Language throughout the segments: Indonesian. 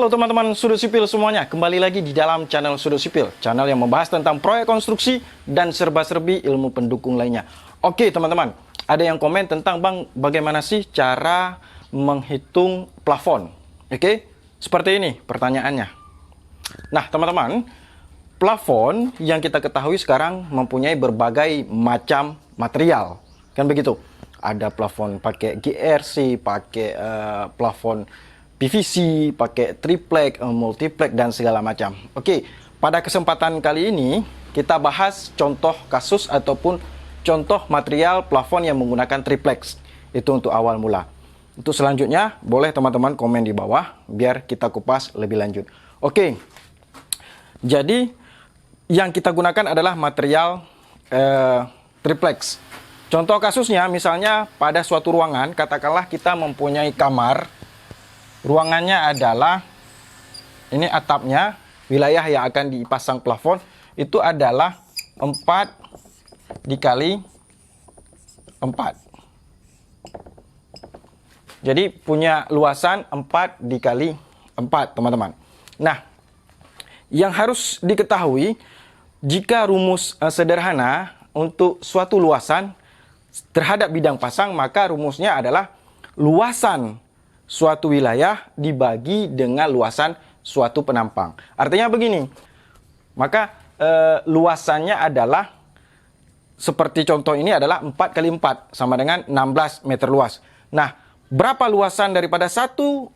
Halo teman-teman Sudut Sipil semuanya, kembali lagi di dalam channel Sudut Sipil, channel yang membahas tentang proyek konstruksi dan serba-serbi ilmu pendukung lainnya. Oke teman-teman, ada yang komen tentang Bang, bagaimana sih cara menghitung plafon? Oke, seperti ini pertanyaannya. Nah teman-teman, plafon yang kita ketahui sekarang mempunyai berbagai macam material, kan begitu? Ada plafon pakai GRC, pakai plafon PVC, pakai triplek, multiplek, dan segala macam. Oke, pada kesempatan kali ini kita bahas contoh kasus ataupun contoh material plafon yang menggunakan triplex. Itu untuk awal mula. Untuk selanjutnya, boleh teman-teman komen di bawah biar kita kupas lebih lanjut. Oke, jadi yang kita gunakan adalah material triplex. Contoh kasusnya, misalnya pada suatu ruangan, katakanlah kita mempunyai kamar. Ruangannya adalah, ini atapnya, wilayah yang akan dipasang plafon, itu adalah 4 dikali 4. Jadi punya luasan 4 dikali 4, teman-teman. Nah, yang harus diketahui, jika rumus sederhana untuk suatu luasan terhadap bidang pasang, maka rumusnya adalah luasan suatu wilayah dibagi dengan luasan suatu penampang. Artinya begini, maka luasannya adalah, seperti contoh ini adalah 4 kali 4, sama dengan 16 meter luas. Nah, berapa luasan daripada satu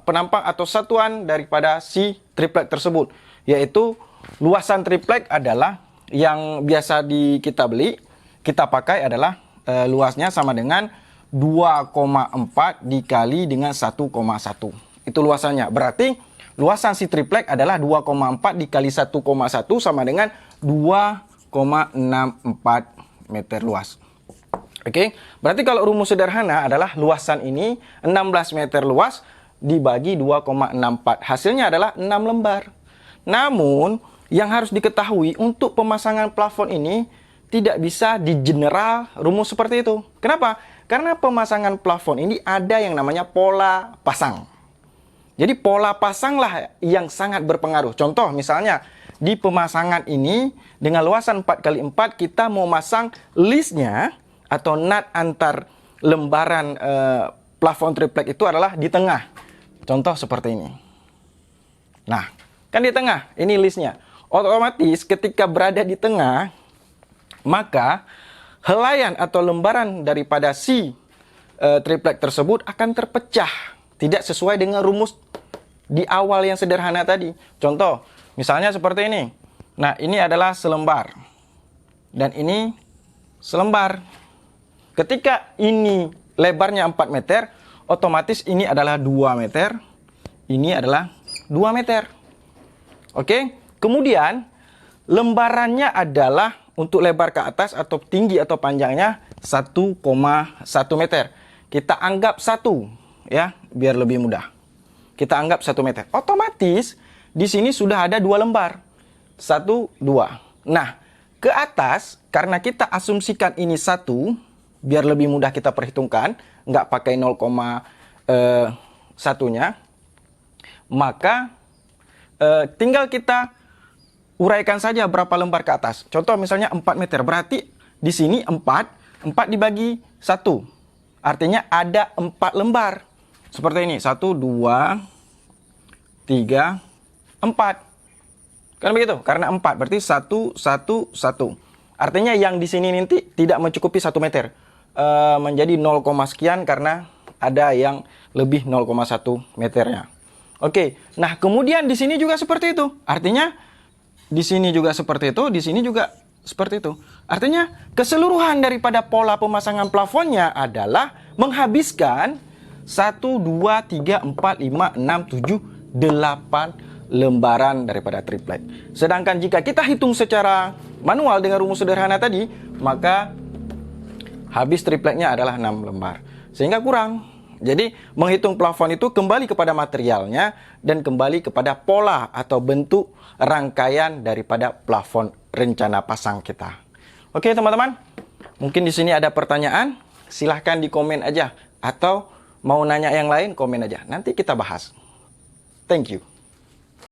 penampang atau satuan daripada si triplek tersebut? Yaitu, luasan triplek adalah yang biasa kita beli, kita pakai adalah luasnya sama dengan 2,4 dikali dengan 1,1. Itu luasannya. Berarti luasan si triplek adalah 2,4 dikali 1,1 sama dengan 2,64 meter luas. Oke, berarti kalau rumus sederhana adalah luasan ini 16 meter luas dibagi 2,64. Hasilnya adalah 6 lembar. Namun, yang harus diketahui untuk pemasangan plafon ini tidak bisa di general rumus seperti itu. Kenapa? Karena pemasangan plafon ini ada yang namanya pola pasang. Jadi pola pasanglah yang sangat berpengaruh. Contoh misalnya di pemasangan ini dengan luasan 4 kali 4 kita mau masang listnya atau nut antar lembaran plafon triplek itu adalah di tengah. Contoh seperti ini. Nah, kan di tengah ini listnya. Otomatis ketika berada di tengah, maka helaian atau lembaran daripada si triplek tersebut akan terpecah. Tidak sesuai dengan rumus di awal yang sederhana tadi. Contoh, misalnya seperti ini. Nah, ini adalah selembar. Dan ini selembar. Ketika ini lebarnya 4 meter, otomatis ini adalah 2 meter. Ini adalah 2 meter. Oke, kemudian lembarannya adalah untuk lebar ke atas atau tinggi atau panjangnya 1,1 meter. Kita anggap 1 ya, biar lebih mudah. Kita anggap 1 meter. Otomatis di sini sudah ada 2 lembar. 1, 2. Nah, ke atas karena kita asumsikan ini 1, biar lebih mudah kita perhitungkan, nggak pakai 0,1-nya, maka tinggal kita uraikan saja berapa lembar ke atas. Contoh misalnya 4 meter. Berarti di sini 4 dibagi 1. Artinya ada 4 lembar. Seperti ini. 1, 2, 3, 4. Kan begitu? Karena 4. Berarti 1, 1, 1. Artinya yang di sini nanti tidak mencukupi 1 meter. Menjadi 0, sekian karena ada yang lebih 0,1 meternya. Oke. Nah, kemudian di sini juga seperti itu. Artinya di sini juga seperti itu, di sini juga seperti itu. Artinya keseluruhan daripada pola pemasangan plafonnya adalah menghabiskan 1, 2, 3, 4, 5, 6, 7, 8 lembaran daripada triplek. Sedangkan jika kita hitung secara manual dengan rumus sederhana tadi, maka habis tripleknya adalah 6 lembar. Sehingga kurang. Jadi menghitung plafon itu kembali kepada materialnya dan kembali kepada pola atau bentuk rangkaian daripada plafon rencana pasang kita. Oke teman-teman, mungkin di sini ada pertanyaan, silahkan di komen aja. Atau mau nanya yang lain, komen aja. Nanti kita bahas. Thank you.